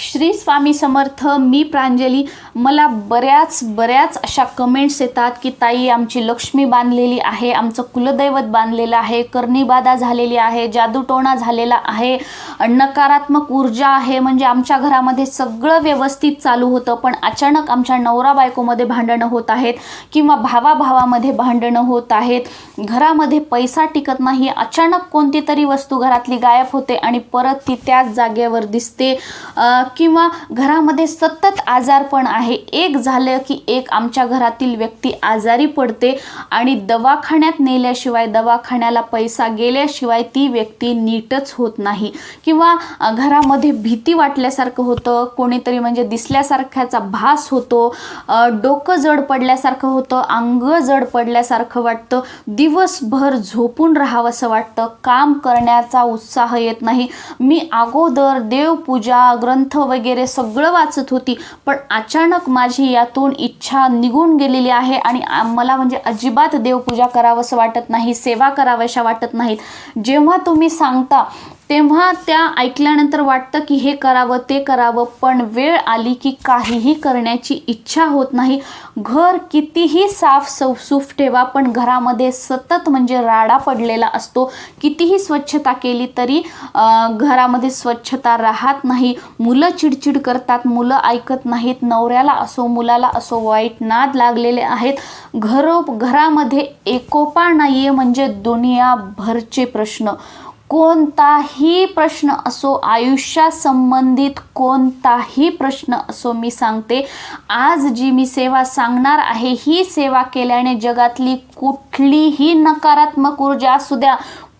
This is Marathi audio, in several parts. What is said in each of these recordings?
श्री स्वामी समर्थ. मी प्रांजली. मला बऱ्याच अशा कमेंट्स येतात की ताई आमची लक्ष्मी बांधलेली आहे, आमचं कुलदैवत बांधलेलं आहे, कर्णीबाधा झालेली आहे, जादूटोणा झालेला आहे, नकारात्मक ऊर्जा आहे, म्हणजे आमच्या घरामध्ये सगळं व्यवस्थित चालू होतं पण अचानक आमच्या नवरा बायकोमध्ये भांडणं होत आहेत किंवा भावाभावामध्ये भांडणं होत आहेत, घरामध्ये पैसा टिकत नाही, अचानक कोणती तरी वस्तू घरातली गायब होते आणि परत ती त्याच जागेवर दिसते, किंवा घरामध्ये सतत आजारपण आहे, एक झालं की एक आमच्या घरातील व्यक्ती आजारी पडते आणि दवाखान्यात नेल्याशिवाय, दवाखान्याला पैसा गेल्याशिवाय ती व्यक्ती नीटच होत नाही, किंवा घरामध्ये भीती वाटल्यासारखं होतं, कोणीतरी म्हणजे दिसल्यासारख्याचा भास होतो, डोकं जड पडल्यासारखं होतं, अंग जड पडल्यासारखं वाटतं, दिवसभर झोपून राहावंसं वाटतं, काम करण्याचा उत्साह येत नाही. मी अगोदर देवपूजा ग्रंथ वगैरे सगळं वाचत होती पण अचानक माझी यातून इच्छा निघून गेलेली आहे आणि मला म्हणजे अजिबात देवपूजा करावंसं वाटत नाही, सेवा कराव्याशा वाटत नाहीत. जेव्हा तुम्ही सांगता तेव्हा त्या ऐकल्यानंतर वाटतं की हे करावं ते करावं, पण वेळ आली की काहीही करण्याची इच्छा होत नाही. घर कितीही साफ सुफ ठेवा पण घरामध्ये सतत म्हणजे राडा पडलेला असतो, कितीही स्वच्छता केली तरी घरामध्ये स्वच्छता राहत नाही. मुलं चिडचिड करतात, मुलं ऐकत नाहीत, नवऱ्याला असो मुलाला असो वाईट नाद लागलेले आहेत, घरामध्ये एकोपा नाहीये, म्हणजे दुनियाभरचे प्रश्न, कोणताही प्रश्न असो, आयुष्यासंबंधित कोणताही प्रश्न असो, मी सांगते आज जी मी सेवा सांगणार आहे ही सेवा केल्याने जगातली कुठलीही नकारात्मक ऊर्जा असू द्या,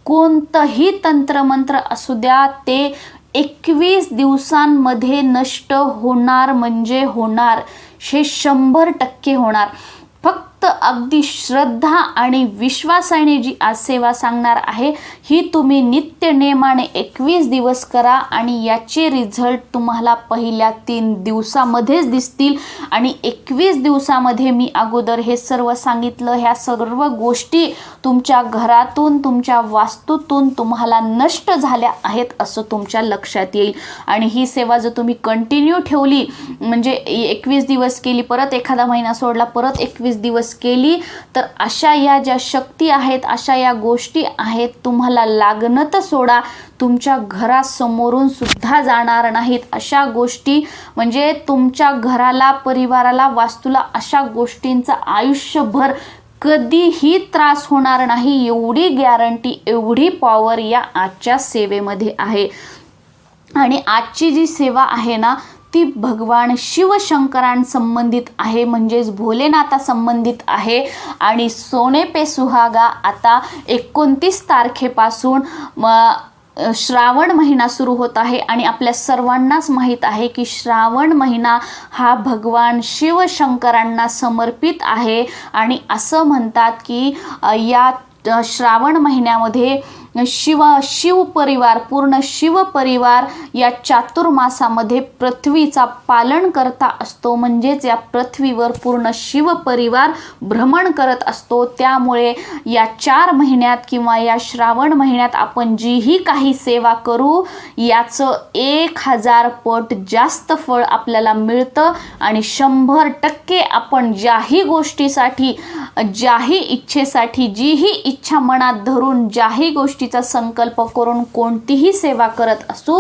कोणतंही तंत्रमंत्र असू द्या, ते 21 दिवसांमध्ये नष्ट होणार म्हणजे होणार, हे 100% होणार. फक्त अगदी श्रद्धा आणि विश्वासाने जी आज सेवा सांगणार आहे ही तुम्ही नित्य नेमाने 21 दिवस करा आणि याचे रिझल्ट तुम्हाला पहिल्या 3 दिवसामध्येच दिसतील. आणि 21 दिवसामध्ये मी अगोदर हे सर्व सांगितलं, ह्या सर्व गोष्टी तुमच्या घरातून, तुमच्या वास्तूतून तुम्हाला नष्ट झाल्या आहेत असं तुमच्या लक्षात येईल. आणि ही सेवा जर तुम्ही कंटिन्यू ठेवली, म्हणजे 21 दिवस केली, परत एखादा महिना सोडला, परत 21 दिवस केली, तर अशा या ज्या शक्ती आहेत, अशा या गोष्टी आहेत, तुम्हाला लागणं तर सोडा, तुमच्या घरासमोरून सुद्धा जाणार नाहीत. अशा गोष्टी म्हणजे तुमच्या घराला, परिवाराला, वास्तूला अशा गोष्टींचं आयुष्यभर कधीही त्रास होणार नाही, एवढी गॅरंटी, एवढी पॉवर या आजच्या सेवेमध्ये आहे. आणि आजची जी सेवा आहे ना ती भगवान शिवशंकरांसंबंधित आहे, म्हणजेच भोलेनाथा संबंधित आहे. आणि सोने पे सुहागा आता 29 तारखेपासून श्रावण महिना सुरू होत आहे आणि आपल्या सर्वांनाच माहीत आहे की श्रावण महिना हा भगवान शिवशंकरांना समर्पित आहे. आणि असं म्हणतात की या श्रावण महिन्यामध्ये शिवपरिवार, पूर्ण शिवपरिवार या चातुर्मासामध्ये पृथ्वीचा पालन करता असतो, म्हणजेच या पृथ्वीवर पूर्ण शिवपरिवार भ्रमण करत असतो. त्यामुळे या 4 महिन्यात किंवा या श्रावण महिन्यात आपण जीही काही सेवा करू याचं 1000 पट जास्त फळ आपल्याला मिळतं. आणि 100% आपण ज्याही गोष्टीसाठी, ज्याही इच्छेसाठी, जीही इच्छा मनात धरून, ज्याही गोष्टीचा संकल्प करून कोणतीही सेवा करत असू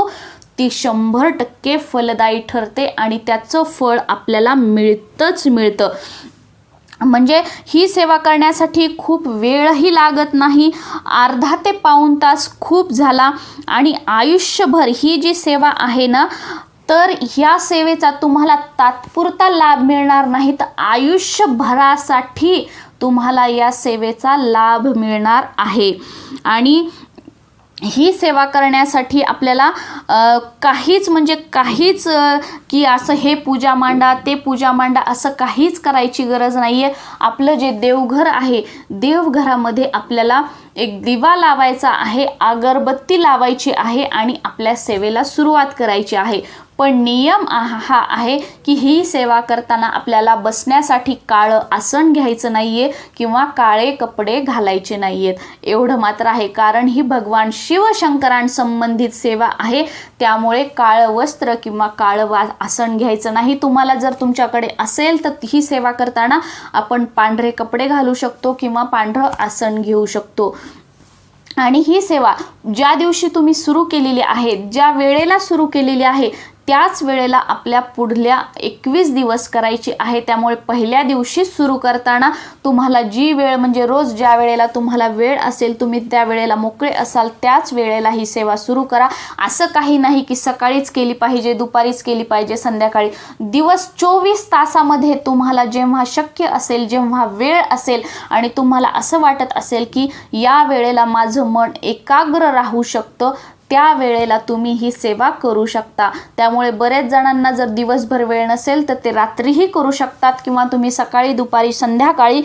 ती 100% फलदायी ठरते आणि त्याचं फळ आपल्याला मिळतं. म्हणजे ही सेवा करण्यासाठी खूप वेळही लागत नाही, अर्धा ते पाऊण तास खूप झाला. आणि आयुष्यभर ही जी सेवा आहे ना, तर ह्या सेवेचा तुम्हाला तात्पुरता लाभ मिळणार नाही, तर आयुष्यभरासाठी तुम्हाला या सेवेचा लाभ मिळणार आहे. आणि ही सेवा करण्यासाठी आपल्याला काहीच की असं हे पूजा मांडा ते पूजा मांडा असं काहीच करायची गरज नाही आहे. आपलं जे देवघर आहे, देवघरामध्ये आपल्याला एक दिवा लावायचा आहे, अगरबत्ती लावायची आहे आणि आपल्या सेवेला सुरुवात करायची आहे. पण नियम हा आहे की ही सेवा करताना आपल्याला बसण्यासाठी काळं आसन घ्यायचं नाहीये किंवा काळे कपडे घालायचे नाहीयेत, एवढं मात्र आहे. कारण ही भगवान शिवशंकरांसंबंधित सेवा आहे, त्यामुळे काळं वस्त्र किंवा काळं आसन घ्यायचं नाही. तुम्हाला जर तुमच्याकडे असेल तर ही सेवा करताना आपण पांढरे कपडे घालू शकतो किंवा पांढरं आसन घेऊ शकतो. आणि ही सेवा ज्या दिवशी तुम्ही सुरू केलेली आहे, ज्या वेळेला सुरू केलेली आहे, त्याच वेळेला आपल्या पुढल्या 21 दिवस करायची आहे. त्यामुळे पहिल्या दिवशी सुरू करताना तुम्हाला जी वेळ म्हणजे रोज ज्या वेळेला तुम्हाला वेळ असेल, तुम्ही त्या वेळेला मोकळे असाल त्याच वेळेला ही सेवा सुरू करा. असं काही नाही की सकाळीच केली पाहिजे, दुपारीच केली पाहिजे, संध्याकाळी. दिवस 24 तासामध्ये तुम्हाला जेव्हा शक्य असेल, जेव्हा वेळ असेल आणि तुम्हाला असं वाटत असेल की या वेळेला माझं मन एकाग्र राहू शकतं, त्या वेळेला तुम्ही ही सेवा करू शकता. त्यामुळे बरेच जणांना जर दिवसभर वेळ नसेल तर ते रात्रीही करू शकतात किंवा तुम्ही सकाळी, दुपारी, संध्याकाळी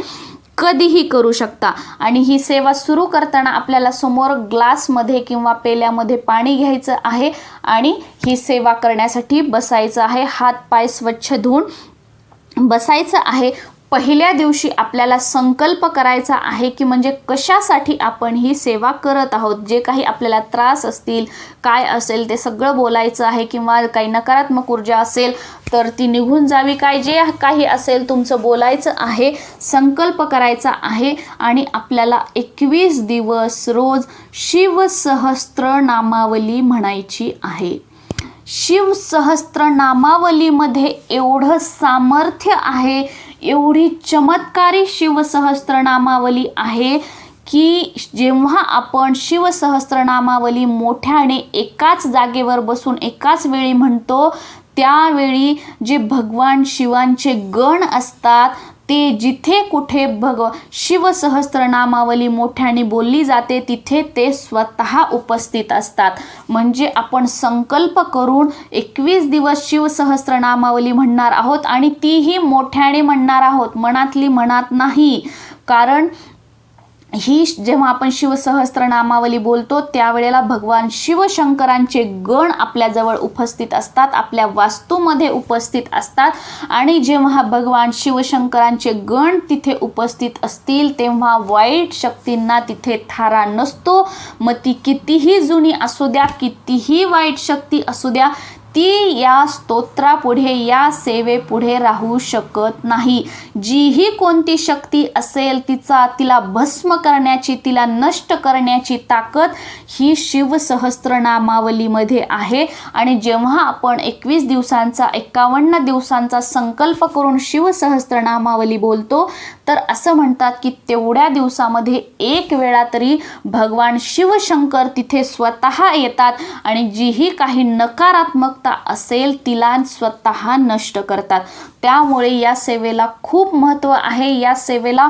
कधीही करू शकता. आणि ही सेवा सुरू करताना आपल्याला समोर ग्लासमध्ये किंवा पेल्यामध्ये पाणी घ्यायचं आहे आणि ही सेवा करण्यासाठी बसायचं आहे. हात पाय स्वच्छ धुवून बसायचं आहे. पहिल्या दिवशी आपल्याला संकल्प करायचा आहे की म्हणजे कशासाठी आपण ही सेवा करत आहोत. जे काही आपल्याला त्रास असतील, काय असेल ते सगळं बोलायचं आहे किंवा काही नकारात्मक ऊर्जा असेल तर ती निघून जावी, काय जे काही असेल तुमचं बोलायचं आहे, संकल्प करायचा आहे. आणि आपल्याला 21 दिवस रोज शिवसहस्त्रनामावली म्हणायची आहे. शिवसहस्त्रनामावलीमध्ये एवढं सामर्थ्य आहे, एवढी चमत्कारी शिवसहस्त्रनामावली आहे की जेव्हा आपण शिवसहस्त्रनामावली मोठ्याने एकाच जागेवर बसून एकाच वेळी म्हणतो, त्यावेळी जे भगवान शिवांचे गण असतात ते जिथे कुठे शिवसहस्त्रनामावली मोठ्याने बोलली जाते तिथे ते स्वतः उपस्थित असतात. म्हणजे आपण संकल्प करून 21 दिवस शिवसहस्त्रनामावली म्हणणार आहोत आणि तीही मोठ्याने म्हणणार आहोत, मनातली मनात नाही. कारण ही जेव्हा आपण शिवसहस्त्रनामावली बोलतो त्यावेळेला भगवान शिवशंकरांचे गण आपल्याजवळ उपस्थित असतात, आपल्या वास्तूमध्ये उपस्थित असतात. आणि जेव्हा भगवान शिवशंकरांचे गण तिथे उपस्थित असतील तेव्हा वाईट शक्तींना तिथे थारा नसतो. मग ती कितीही जुनी असू द्या, कितीही वाईट शक्ती असू द्या, ती या स्तोत्रापुढे, या सेवेपुढे राहू शकत नाही. जीही कोणती शक्ती असेल तिला भस्म करण्याची, तिला नष्ट करण्याची ताकद ही शिवसहस्त्रनामावलीमध्ये आहे. आणि जेव्हा आपण 21 दिवसांचा 51 दिवसांचा संकल्प करून शिवसहस्त्रनामावली बोलतो तर असं म्हणतात की तेवढ्या दिवसामध्ये एक वेळा तरी भगवान शिवशंकर तिथे स्वतः येतात आणि जीही काही नकारात्मकता असेल तिला स्वतः नष्ट करतात. त्यामुळे या सेवेला खूप महत्त्व आहे. या सेवेला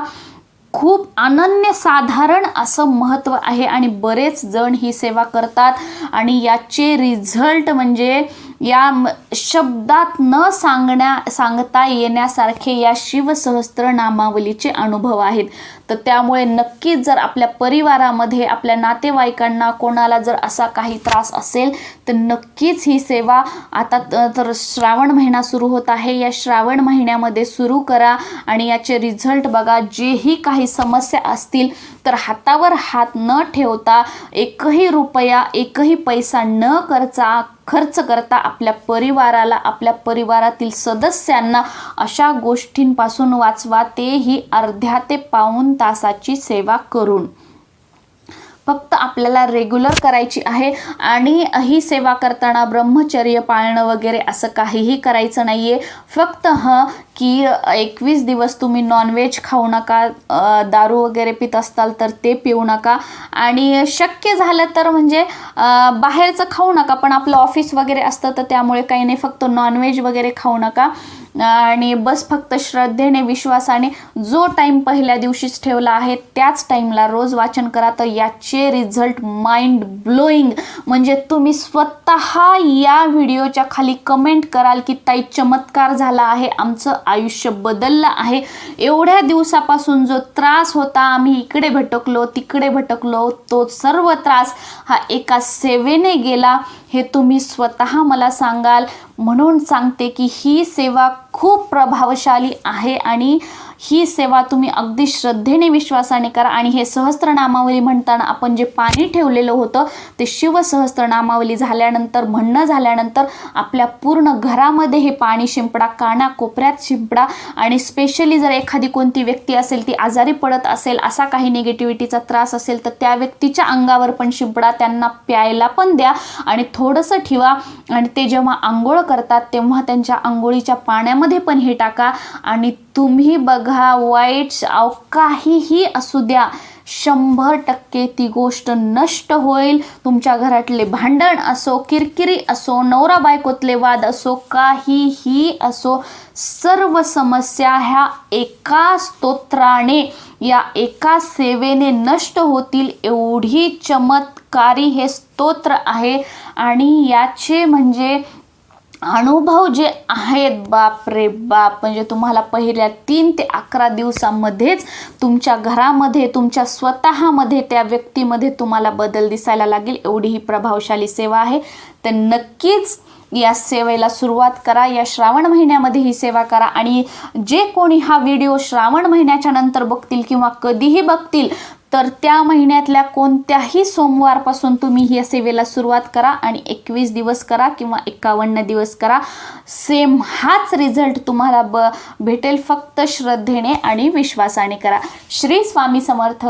खूप अनन्यसाधारण असं महत्त्व आहे आणि बरेच जण ही सेवा करतात आणि याचे रिझल्ट म्हणजे या शब्दात न सांगता येण्यासारखे या शिवसहस्त्रनामावलीचे अनुभव आहेत. तर त्यामुळे नक्कीच जर आपल्या परिवारामध्ये, आपल्या नातेवाईकांना कोणाला जर असा काही त्रास असेल तर नक्कीच ही सेवा आता तर श्रावण महिना सुरू होत आहे, या श्रावण महिन्यामध्ये सुरू करा आणि याचे रिझल्ट बघा. जेही काही समस्या असतील तर हातावर हात न ठेवता, एकही रुपया, एकही पैसा न खर्च करता आपल्या परिवाराला, आपल्या परिवारातील सदस्यांना अशा गोष्टींपासून वाचवा, तेही अर्ध्या ते पाऊण तासाची सेवा करून. फक्त आपल्याला रेग्युलर करायची आहे आणि ही सेवा करताना ब्रह्मचर्य पाळणं वगैरे असं काहीही करायचं नाही आहे. फक्त की 21 दिवस तुम्ही नॉनव्हेज खाऊ नका, दारू वगैरे पित असताल तर ते पिऊ नका आणि शक्य झालं तर म्हणजे बाहेरचं खाऊ नका, पण आपलं ऑफिस वगैरे असतं तर त्यामुळे काही नाही, फक्त नॉनव्हेज वगैरे खाऊ नका. आणि बस फक्त श्रद्धेने, विश्वासाने जो टाईम पहिल्या दिवशीच ठेवला आहे त्याच टाईमला रोज वाचन करा. तर याचे रिझल्ट माइंड ब्लोईंग, म्हणजे तुम्ही स्वतः या व्हिडिओच्या खाली कमेंट कराल की ताई चमत्कार झाला आहे, आमचं आयुष्य बदललं आहे. एवढ्या दिवसापासून जो त्रास होता, आम्ही इकडे भटकलो तिकडे भटकलो, तो सर्व त्रास हा एका सेवेने गेला हे तुम्ही स्वतः मला सांगाल. म्हणून सांगते की ही सेवा खूप प्रभावशाली आहे आणि ही सेवा तुम्ही अगदी श्रद्धेने विश्वासाने करा. आणि हे सहस्त्रनामावली म्हणताना आपण जे पाणी ठेवलेलं होतं ते शिवसहस्त्रनामावली झाल्यानंतर म्हणणं झाल्यानंतर आपल्या पूर्ण घरामध्ये हे पाणी शिंपडा, कानाकोपऱ्यात शिंपडा. आणि स्पेशली जर एखादी कोणती व्यक्ती असेल ती आजारी पडत असेल, असा काही निगेटिव्हिटीचा त्रास असेल तर त्या व्यक्तीच्या अंगावर पण शिंपडा, त्यांना प्यायला पण द्या आणि थोडंसं ठेवा. आणि ते जेव्हा आंघोळ करतात तेव्हा त्यांच्या आंघोळीच्या पाण्यामध्ये पण हे टाका. आणि तुम्ही बघा, वाईट काहीही असू द्या, 100% ती गोष्ट नष्ट होईल. तुमच्या घरातले भांडण असो, किरकिरी असो, नवरा बायकोतले वाद असो, काहीही असो, सर्व समस्या ह्या एका स्तोत्राने, या एका सेवेने नष्ट होतील. एवढी चमत्कारी हे स्तोत्र आहे. आणि याचे म्हणजे अनुभव जे आहेत, बाप रे बाप, म्हणजे तुम्हाला पहिल्या 3 ते 11 दिवसामध्येच तुमच्या घरामध्ये, तुमच्या स्वतःमध्ये, त्या व्यक्तीमध्ये तुम्हाला बदल दिसायला लागेल. एवढी ही प्रभावशाली सेवा आहे. तर नक्कीच या सेवेला सुरुवात करा. या श्रावण महिन्यामध्ये ही सेवा करा. आणि जे कोणी हा व्हिडिओ श्रावण महिन्याच्या नंतर बघतील किंवा कधीही बघतील तर त्या महिन्यातल्या कोणत्याही सोमवारपासून तुम्ही या सेवेला सुरुवात करा आणि 21 दिवस करा किंवा 51 दिवस करा. सेम हाच रिझल्ट तुम्हाला भेटेल. फक्त श्रद्धेने आणि विश्वासाने करा. श्री स्वामी समर्थ.